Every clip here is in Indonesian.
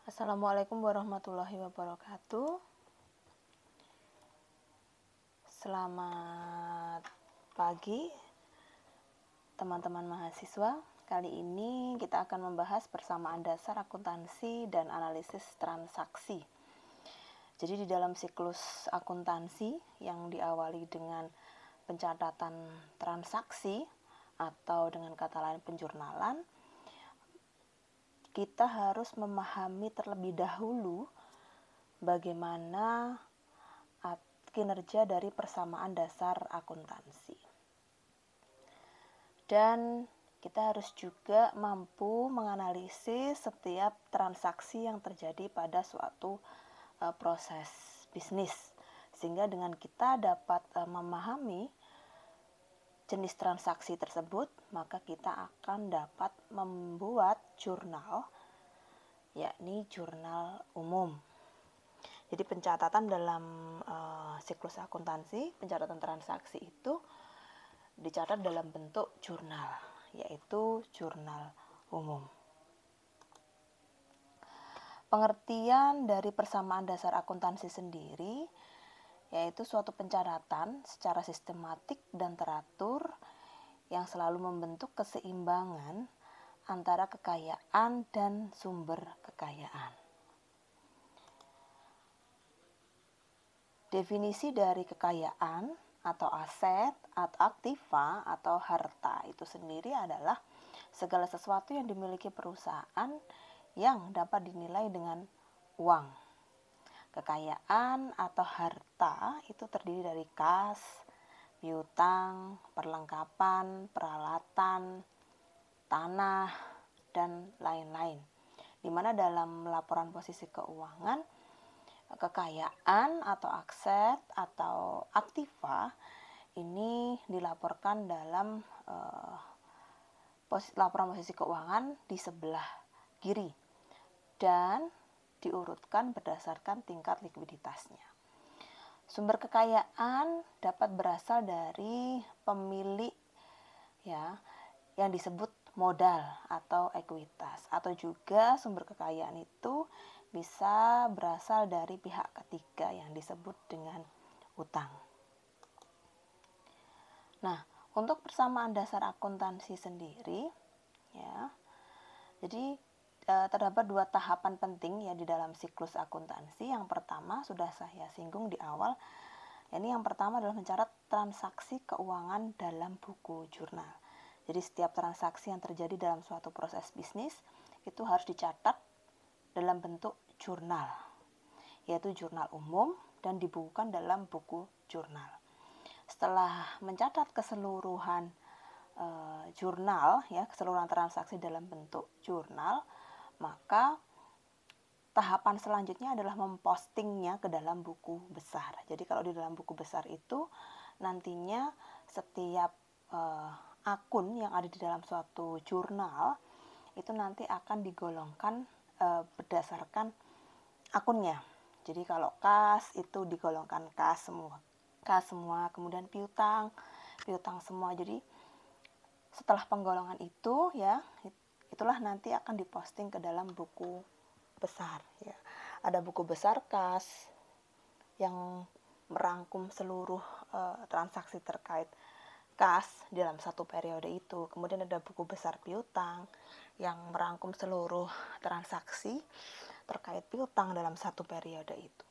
Assalamualaikum warahmatullahi wabarakatuh. Selamat pagi teman-teman mahasiswa. Kali ini kita akan membahas persamaan dasar akuntansi dan analisis transaksi. Jadi di dalam siklus akuntansi yang diawali dengan pencatatan transaksi atau dengan kata lain penjurnalan, kita harus memahami terlebih dahulu bagaimana kinerja dari persamaan dasar akuntansi. Dan kita harus juga mampu menganalisis setiap transaksi yang terjadi pada suatu proses bisnis, sehingga dengan kita dapat memahami jenis transaksi tersebut, maka kita akan dapat membuat jurnal, yakni jurnal umum. Jadi pencatatan dalam siklus akuntansi, pencatatan transaksi itu dicatat dalam bentuk jurnal, yaitu jurnal umum. Pengertian dari persamaan dasar akuntansi sendiri yaitu suatu pencatatan secara sistematik dan teratur yang selalu membentuk keseimbangan antara kekayaan dan sumber kekayaan. Definisi dari kekayaan atau aset atau aktiva atau harta itu sendiri adalah segala sesuatu yang dimiliki perusahaan yang dapat dinilai dengan uang. Kekayaan atau harta itu terdiri dari kas, piutang, perlengkapan, peralatan, tanah, dan lain-lain. Di mana dalam laporan posisi keuangan, kekayaan atau aset atau aktiva ini dilaporkan dalam laporan posisi keuangan di sebelah kiri dan diurutkan berdasarkan tingkat likuiditasnya. Sumber kekayaan dapat berasal dari pemilik yang disebut modal atau ekuitas, atau juga sumber kekayaan itu bisa berasal dari pihak ketiga yang disebut dengan utang. Nah, untuk persamaan dasar akuntansi sendiri jadi terdapat dua tahapan penting di dalam siklus akuntansi. Yang pertama sudah saya singgung di awal. Ini yang pertama adalah mencatat transaksi keuangan dalam buku jurnal. Jadi setiap transaksi yang terjadi dalam suatu proses bisnis itu harus dicatat dalam bentuk jurnal, yaitu jurnal umum dan dibukukan dalam buku jurnal. Setelah mencatat keseluruhan jurnal, keseluruhan transaksi dalam bentuk jurnal, maka tahapan selanjutnya adalah mempostingnya ke dalam buku besar. Jadi kalau di dalam buku besar itu nantinya setiap akun yang ada di dalam suatu jurnal itu nanti akan digolongkan berdasarkan akunnya. Jadi kalau kas itu digolongkan kas semua, kemudian piutang semua. Jadi setelah penggolongan itu itulah nanti akan diposting ke dalam buku besar. Ada buku besar kas yang merangkum seluruh transaksi terkait kas dalam satu periode itu. Kemudian ada buku besar piutang yang merangkum seluruh transaksi terkait piutang dalam satu periode itu.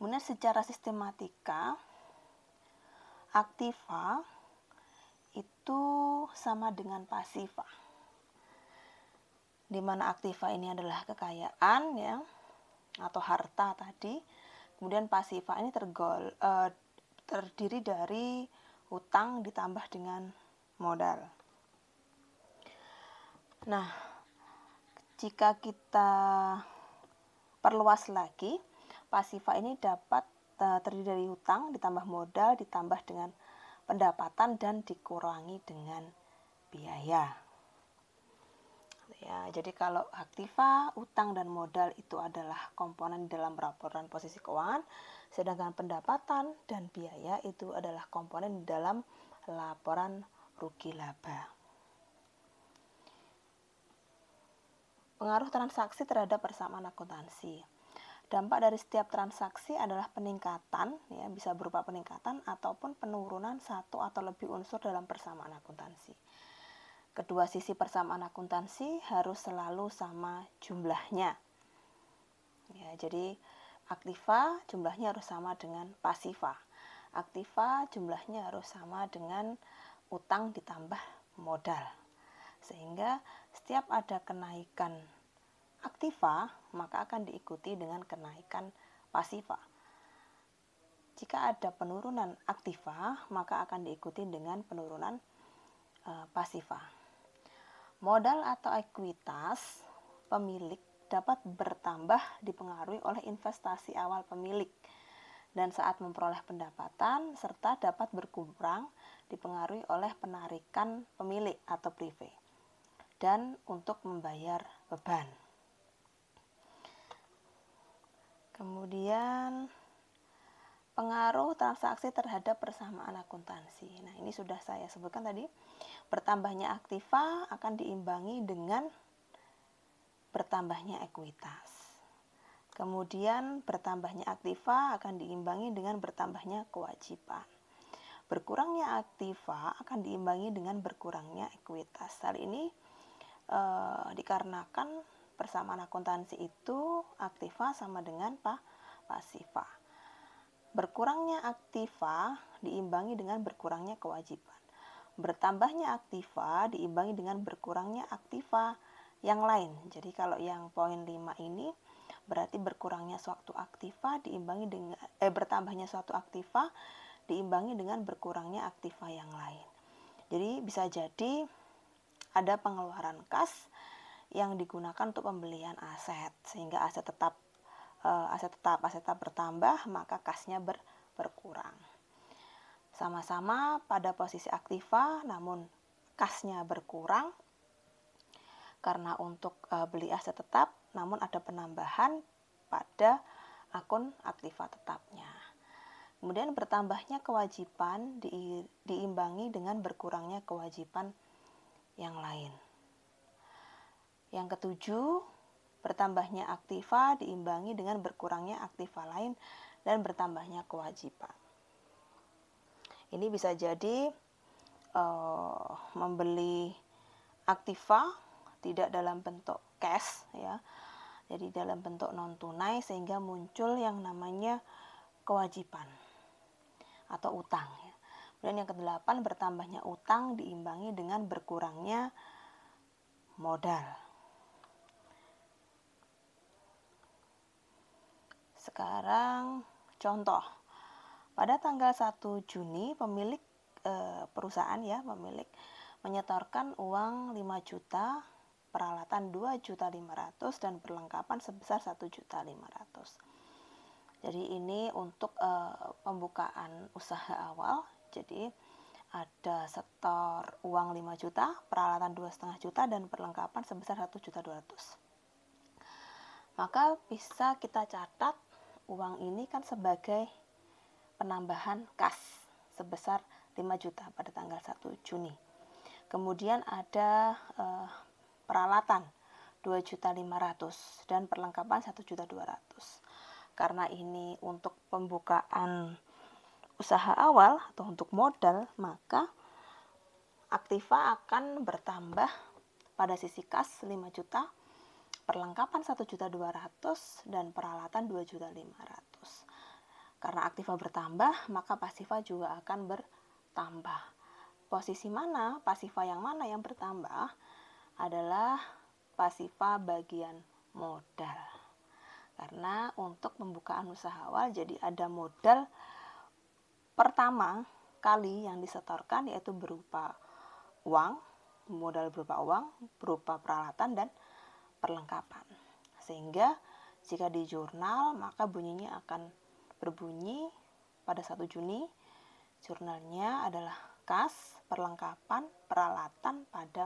Kemudian secara sistematika, aktiva itu sama dengan pasiva, di mana aktiva ini adalah kekayaan atau harta tadi. Kemudian pasiva ini terdiri dari hutang ditambah dengan modal. Nah, jika kita perluas lagi, pasiva ini dapat terdiri dari hutang ditambah modal ditambah dengan pendapatan dan dikurangi dengan biaya. Jadi kalau aktiva, utang dan modal itu adalah komponen dalam laporan posisi keuangan, sedangkan pendapatan dan biaya itu adalah komponen dalam laporan rugi laba. Pengaruh transaksi terhadap persamaan akuntansi. Dampak dari setiap transaksi adalah peningkatan, ya, bisa berupa peningkatan ataupun penurunan satu atau lebih unsur dalam persamaan akuntansi. Kedua sisi persamaan akuntansi harus selalu sama jumlahnya. Ya, jadi aktiva jumlahnya harus sama dengan pasiva. Aktiva jumlahnya harus sama dengan utang ditambah modal. Sehingga setiap ada kenaikan aktiva, maka akan diikuti dengan kenaikan pasiva. Jika ada penurunan aktiva, maka akan diikuti dengan penurunan pasiva. Modal atau ekuitas pemilik dapat bertambah dipengaruhi oleh investasi awal pemilik dan saat memperoleh pendapatan, serta dapat berkurang dipengaruhi oleh penarikan pemilik atau prive dan untuk membayar beban. Kemudian pengaruh transaksi terhadap persamaan akuntansi. Nah, ini sudah saya sebutkan tadi. Bertambahnya aktiva akan diimbangi dengan bertambahnya ekuitas. Kemudian bertambahnya aktiva akan diimbangi dengan bertambahnya kewajiban. Berkurangnya aktiva akan diimbangi dengan berkurangnya ekuitas. Hal ini dikarenakan persamaan akuntansi itu aktiva sama dengan pasiva. Berkurangnya aktiva diimbangi dengan berkurangnya kewajiban. Bertambahnya aktiva diimbangi dengan berkurangnya aktiva yang lain. Jadi kalau yang poin 5 ini berarti berkurangnya suatu aktiva diimbangi dengan bertambahnya suatu aktiva diimbangi dengan berkurangnya aktiva yang lain. Jadi bisa jadi ada pengeluaran kas yang digunakan untuk pembelian aset, sehingga aset tetap bertambah, maka kasnya berkurang. Sama-sama pada posisi aktiva, namun kasnya berkurang karena untuk beli aset tetap, namun ada penambahan pada akun aktiva tetapnya. Kemudian bertambahnya kewajiban diimbangi dengan berkurangnya kewajiban yang lain. Yang ketujuh, bertambahnya aktiva diimbangi dengan berkurangnya aktiva lain dan bertambahnya kewajiban. Ini bisa jadi membeli aktiva tidak dalam bentuk cash, ya, jadi dalam bentuk non tunai, sehingga muncul yang namanya kewajiban atau utang, ya. Dan yang kedelapan, bertambahnya utang diimbangi dengan berkurangnya modal. Sekarang contoh, pada tanggal 1 Juni pemilik perusahaan, ya, pemilik menyetorkan uang 5 juta, peralatan 2.500.000 dan perlengkapan sebesar 1.500.000. Jadi ini untuk pembukaan usaha awal. Jadi ada setor uang 5 juta, peralatan 2,5 juta dan perlengkapan sebesar 1.200.000. Maka bisa kita catat uang ini kan sebagai penambahan kas sebesar 5 juta pada tanggal 1 Juni. Kemudian ada peralatan 2.500.000 dan perlengkapan 1.200.000. Karena ini untuk pembukaan usaha awal atau untuk modal, maka aktiva akan bertambah pada sisi kas 5 juta, perlengkapan 1.200.000 dan peralatan 2.500.000. Karena aktiva bertambah, maka pasiva juga akan bertambah. Posisi mana, pasiva yang mana yang bertambah adalah pasiva bagian modal. Karena untuk pembukaan usaha awal, jadi ada modal pertama kali yang disetorkan, yaitu berupa uang, modal berupa uang, berupa peralatan dan perlengkapan. Sehingga jika di jurnal, maka bunyinya akan berbunyi pada 1 Juni, jurnalnya adalah kas, perlengkapan, peralatan pada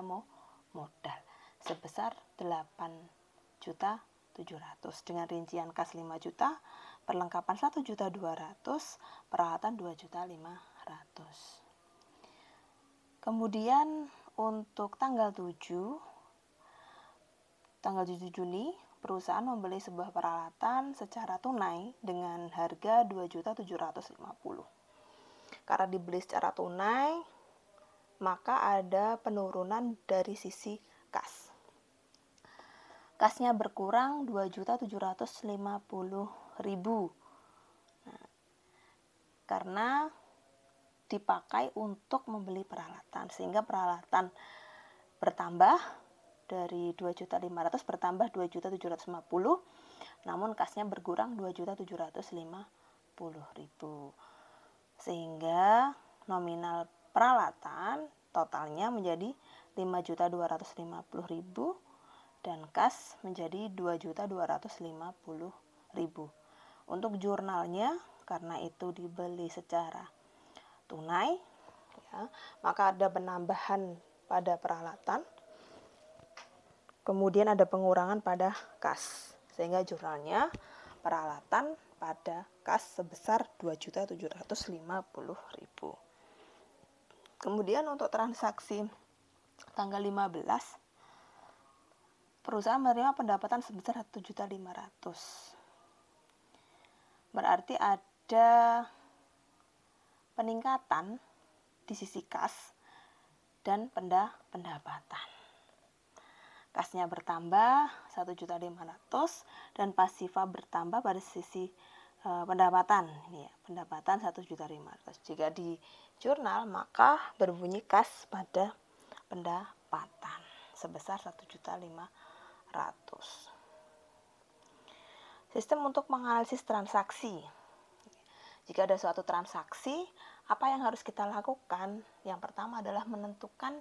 modal sebesar 8.700.000 dengan rincian kas 5 juta, perlengkapan 1.200.000, peralatan 2.500.000. Kemudian untuk tanggal 7 Tanggal 7 Juni, perusahaan membeli sebuah peralatan secara tunai dengan harga 2.750.000. Karena dibeli secara tunai, maka ada penurunan dari sisi kas. Kasnya berkurang 2.750.000. Nah, karena dipakai untuk membeli peralatan, sehingga peralatan bertambah dari 2.500.000 bertambah 2.750.000, namun kasnya berkurang 2.750.000. Sehingga nominal peralatan totalnya menjadi 5.250.000 dan kas menjadi 2.250.000. Untuk jurnalnya, karena itu dibeli secara tunai, ya, maka ada penambahan pada peralatan, kemudian ada pengurangan pada kas, sehingga jurnalnya peralatan pada kas sebesar 2.750.000. Kemudian untuk transaksi tanggal 15, perusahaan menerima pendapatan sebesar 1.500.000. Berarti ada peningkatan di sisi kas dan pendapatan. Kasnya bertambah 1.500.000 dan pasifa bertambah pada sisi pendapatan. Ini ya, pendapatan 1.500.000. Jika di jurnal maka berbunyi kas pada pendapatan sebesar 1.500.000. Sistem untuk menganalisis transaksi. Jika ada suatu transaksi, apa yang harus kita lakukan? Yang pertama adalah menentukan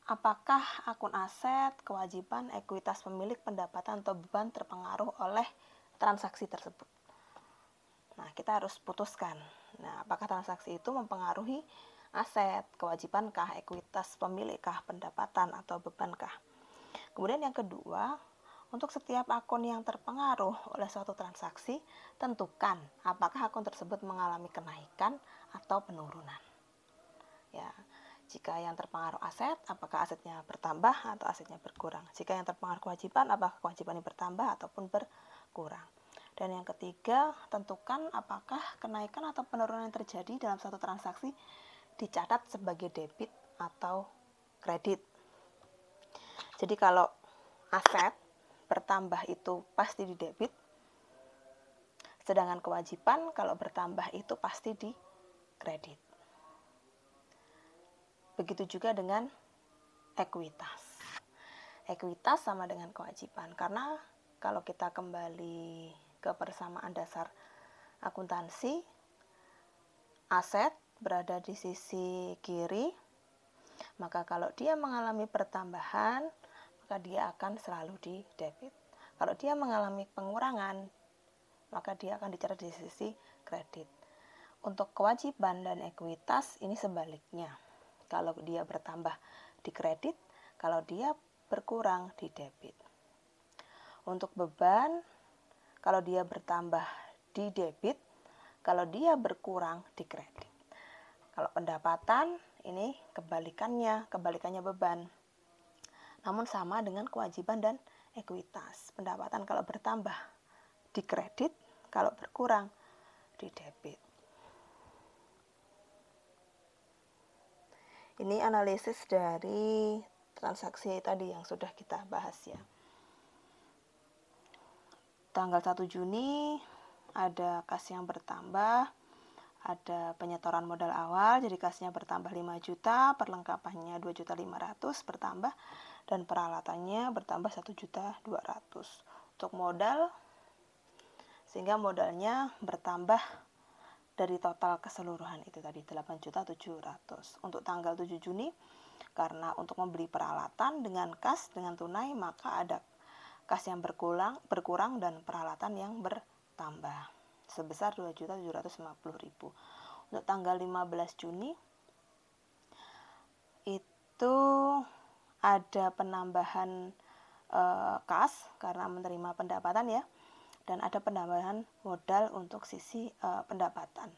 apakah akun aset, kewajiban, ekuitas pemilik, pendapatan, atau beban terpengaruh oleh transaksi tersebut. Nah, kita harus putuskan. Nah, apakah transaksi itu mempengaruhi aset, kewajibankah, ekuitas pemilik-kah, pendapatan, atau bebankah? Kemudian yang kedua, untuk setiap akun yang terpengaruh oleh suatu transaksi, tentukan apakah akun tersebut mengalami kenaikan atau penurunan. Ya, jika yang terpengaruh aset, apakah asetnya bertambah atau asetnya berkurang? Jika yang terpengaruh kewajiban, apakah kewajibannya bertambah ataupun berkurang? Dan yang ketiga, tentukan apakah kenaikan atau penurunan yang terjadi dalam suatu transaksi dicatat sebagai debit atau kredit. Jadi kalau aset bertambah itu pasti di debit, sedangkan kewajiban kalau bertambah itu pasti di kredit. Begitu juga dengan ekuitas. Ekuitas sama dengan kewajiban, karena kalau kita kembali ke persamaan dasar akuntansi, aset berada di sisi kiri, maka kalau dia mengalami pertambahan, maka dia akan selalu di debit. Kalau dia mengalami pengurangan, maka dia akan dicatat di sisi kredit. Untuk kewajiban dan ekuitas ini sebaliknya. Kalau dia bertambah di kredit, kalau dia berkurang di debit. Untuk beban, kalau dia bertambah di debit, kalau dia berkurang di kredit. Kalau pendapatan, ini kebalikannya beban. Namun sama dengan kewajiban dan ekuitas. Pendapatan kalau bertambah di kredit, kalau berkurang di debit. Ini analisis dari transaksi tadi yang sudah kita bahas ya. Tanggal 1 Juni ada kas yang bertambah, ada penyetoran modal awal, jadi kasnya bertambah 5 juta, perlengkapannya 2.500.000 bertambah, dan peralatannya bertambah 1.200.000 untuk modal, sehingga modalnya bertambah dari total keseluruhan itu tadi 8.700.000. Untuk tanggal 7 Juni, karena untuk membeli peralatan dengan kas, dengan tunai, maka ada kas yang berkurang dan peralatan yang bertambah sebesar 2.750.000. Untuk tanggal 15 Juni itu ada penambahan kas karena menerima pendapatan ya, dan ada penambahan modal untuk sisi pendapatan.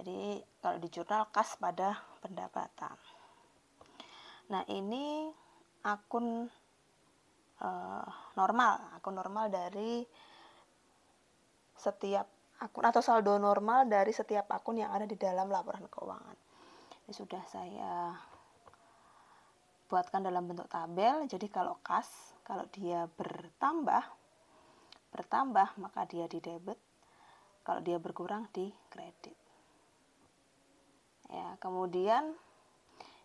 Jadi kalau di jurnal kas pada pendapatan. Nah, ini akun akun normal dari setiap akun atau saldo normal dari setiap akun yang ada di dalam laporan keuangan. Ini sudah saya buatkan dalam bentuk tabel. Jadi kalau kas, kalau dia bertambah maka dia di debit, kalau dia berkurang di kredit. Ya, kemudian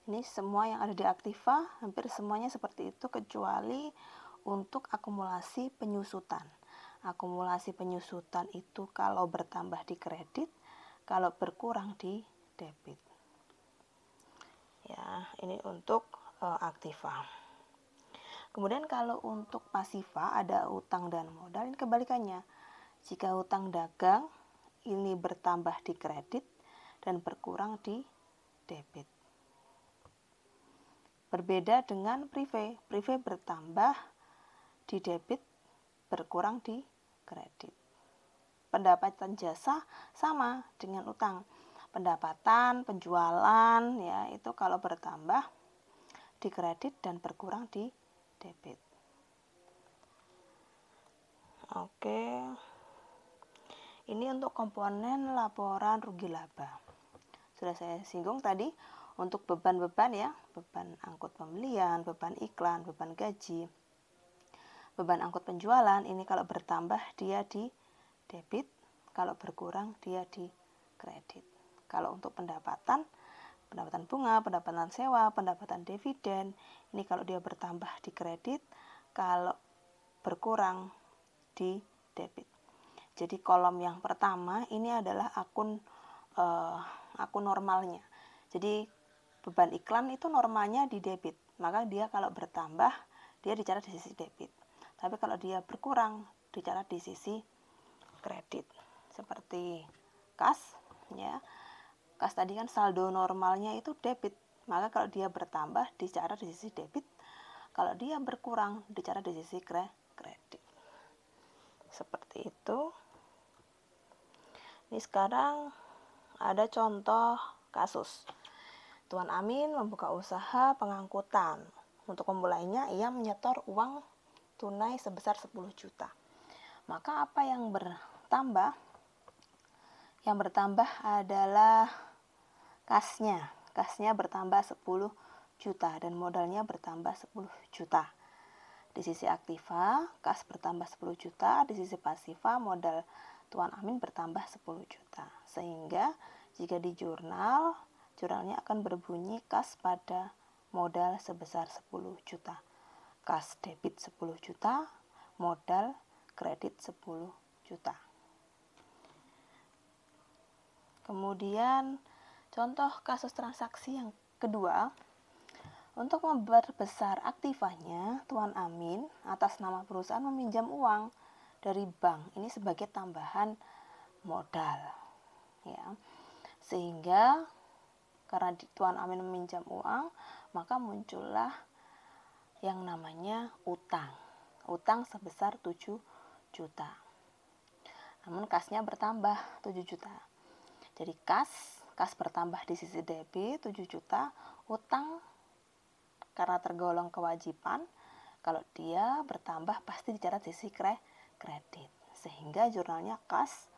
ini semua yang ada di aktiva hampir semuanya seperti itu kecuali untuk akumulasi penyusutan. Akumulasi penyusutan itu kalau bertambah di kredit, kalau berkurang di debit. Ya, ini untuk aktiva. Kemudian kalau untuk pasiva ada utang dan modal, ini kebalikannya. Jika utang dagang ini bertambah di kredit dan berkurang di debit. Berbeda dengan prive. Prive bertambah di debit, berkurang di kredit. Pendapatan jasa sama dengan utang. Pendapatan, penjualan ya itu kalau bertambah di kredit dan berkurang di debit. Oke. Ini untuk komponen laporan rugi laba. Sudah saya singgung tadi untuk beban-beban ya, beban angkut pembelian, beban iklan, beban gaji, beban angkut penjualan, ini kalau bertambah dia di debit, kalau berkurang dia di kredit. Kalau untuk pendapatan bunga, pendapatan sewa, pendapatan dividen, ini kalau dia bertambah di kredit, kalau berkurang di debit. Jadi kolom yang pertama ini adalah akun normalnya. Jadi beban iklan itu normalnya di debit, maka dia kalau bertambah dia dicatat di sisi debit. Tapi kalau dia berkurang dicatat di sisi kredit. Seperti kas ya. Kas tadi kan saldo normalnya itu debit, maka kalau dia bertambah dicatat di sisi debit, kalau dia berkurang dicatat di sisi kredit. Seperti itu. Ini sekarang ada contoh kasus. Tuan Amin membuka usaha pengangkutan. Untuk memulainya ia menyetor uang tunai sebesar 10 juta. Maka apa yang bertambah? Yang bertambah adalah kasnya. Kasnya bertambah 10 juta dan modalnya bertambah 10 juta. Di sisi aktiva, kas bertambah 10 juta, di sisi pasiva modal Tuan Amin bertambah 10 juta. Sehingga jika di jurnalnya akan berbunyi kas pada modal sebesar 10 juta. Kas debit 10 juta, modal kredit 10 juta. Kemudian contoh kasus transaksi yang kedua, untuk memperbesar aktivanya, Tuan Amin atas nama perusahaan meminjam uang dari bank. Ini sebagai tambahan modal. Ya. Sehingga karena Tuan Amin meminjam uang, maka muncullah yang namanya utang. Utang sebesar 7 juta. Namun kasnya bertambah 7 juta. Jadi kas bertambah di sisi debit 7 juta, utang karena tergolong kewajiban, kalau dia bertambah pasti dicatat sisi kredit. Sehingga jurnalnya kas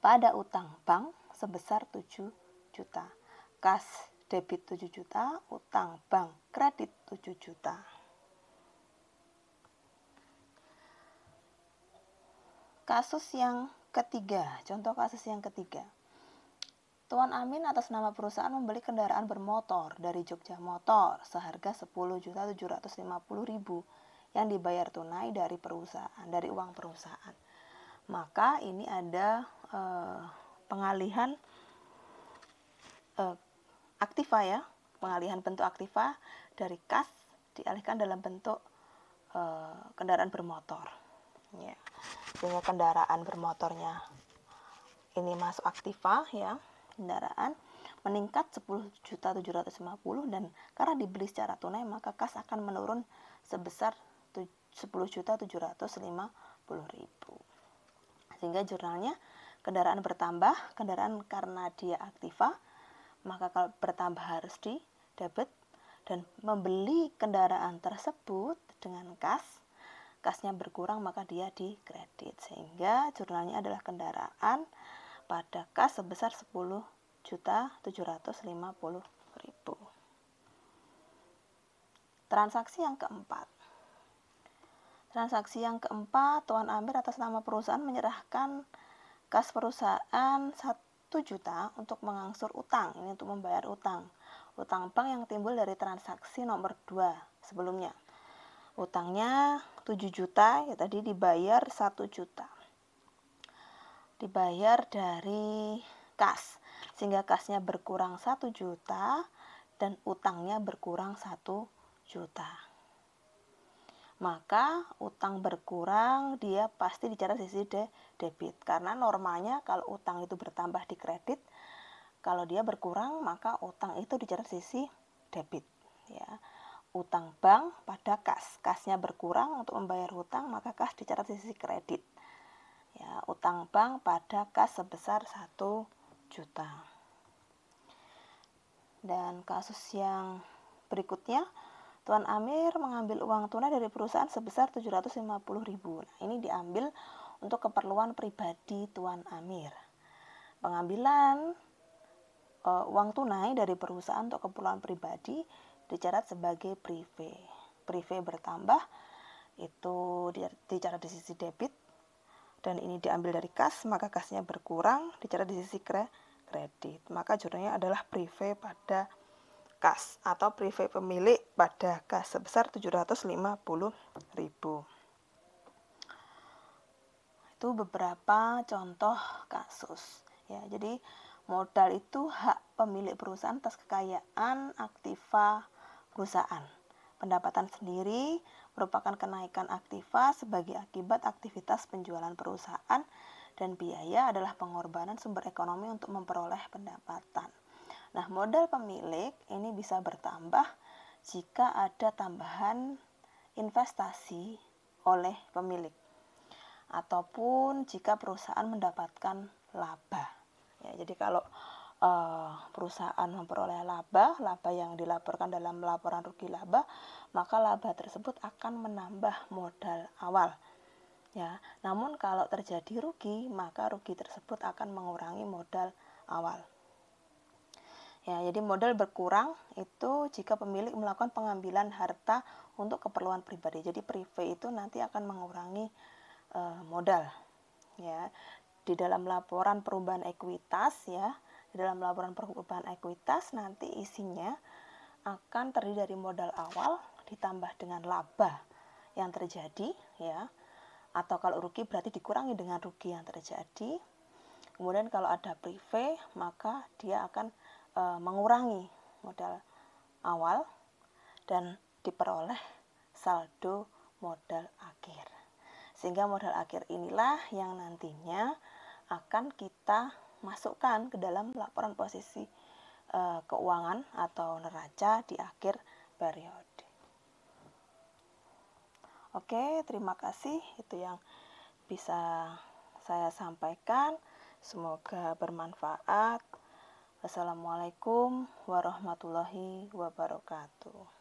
pada utang bank sebesar 7 juta. Kas debit 7 juta, utang bank kredit 7 juta. Kasus yang ketiga, contoh kasus yang ketiga. Tuan Amin atas nama perusahaan membeli kendaraan bermotor dari Jogja Motor seharga 10.750.000 yang dibayar tunai dari perusahaan, dari uang perusahaan. Maka ini ada pengalihan aktiva ya, pengalihan bentuk aktiva dari kas dialihkan dalam bentuk kendaraan bermotor. Ya, sehingga kendaraan bermotornya ini masuk aktiva ya. Kendaraan meningkat 10.750 dan karena dibeli secara tunai maka kas akan menurun sebesar 10.750.000. Sehingga jurnalnya kendaraan bertambah, kendaraan karena dia aktiva maka kalau bertambah harus di debit, dan membeli kendaraan tersebut dengan kasnya berkurang, maka dia dikredit, sehingga jurnalnya adalah kendaraan pada kas sebesar 10.750.000. Transaksi yang keempat. Tuan Amir atas nama perusahaan menyerahkan kas perusahaan 1 juta untuk mengangsur utang, ini untuk membayar utang bank yang timbul dari transaksi nomor 2 sebelumnya. Utangnya 7 juta, ya tadi dibayar 1 juta. Dibayar dari kas, sehingga kasnya berkurang 1 juta dan utangnya berkurang 1 juta. Maka utang berkurang, dia pasti dicatat sisi debit, karena normalnya kalau utang itu bertambah di kredit, kalau dia berkurang maka utang itu dicatat sisi debit, ya. Utang bank pada kasnya berkurang untuk membayar hutang, maka kas dicatat sisi kredit, ya. Utang bank pada kas sebesar 1 juta. Dan kasus yang berikutnya, Tuan Amir mengambil uang tunai dari perusahaan sebesar 750.000. Nah, ini diambil untuk keperluan pribadi Tuan Amir. Pengambilan uang tunai dari perusahaan untuk keperluan pribadi dicatat sebagai prive. Prive bertambah, itu dicatat di sisi debit, dan ini diambil dari kas, maka kasnya berkurang, dicatat di sisi kredit. Maka jurnalnya adalah prive pada kas atau prive pemilik pada kas sebesar 750.000. Itu beberapa contoh kasus, ya. Jadi modal itu hak pemilik perusahaan atas kekayaan aktiva perusahaan. Pendapatan sendiri merupakan kenaikan aktiva sebagai akibat aktivitas penjualan perusahaan, dan biaya adalah pengorbanan sumber ekonomi untuk memperoleh pendapatan. Nah, modal pemilik ini bisa bertambah jika ada tambahan investasi oleh pemilik, ataupun jika perusahaan mendapatkan laba. Ya, jadi kalau perusahaan memperoleh laba yang dilaporkan dalam laporan rugi laba, maka laba tersebut akan menambah modal awal. Ya, namun kalau terjadi rugi, maka rugi tersebut akan mengurangi modal awal. Ya, jadi modal berkurang itu jika pemilik melakukan pengambilan harta untuk keperluan pribadi. Jadi prive itu nanti akan mengurangi modal. Ya, di dalam laporan perubahan ekuitas, ya, di dalam laporan perubahan ekuitas nanti isinya akan terdiri dari modal awal ditambah dengan laba yang terjadi, ya. Atau kalau rugi berarti dikurangi dengan rugi yang terjadi. Kemudian kalau ada prive, maka dia akan mengurangi modal awal dan diperoleh saldo modal akhir. Sehingga modal akhir inilah yang nantinya akan kita masukkan ke dalam laporan posisi keuangan atau neraca di akhir periode. Oke, terima kasih. Itu yang bisa saya sampaikan. Semoga bermanfaat. Wassalamualaikum warahmatullahi wabarakatuh.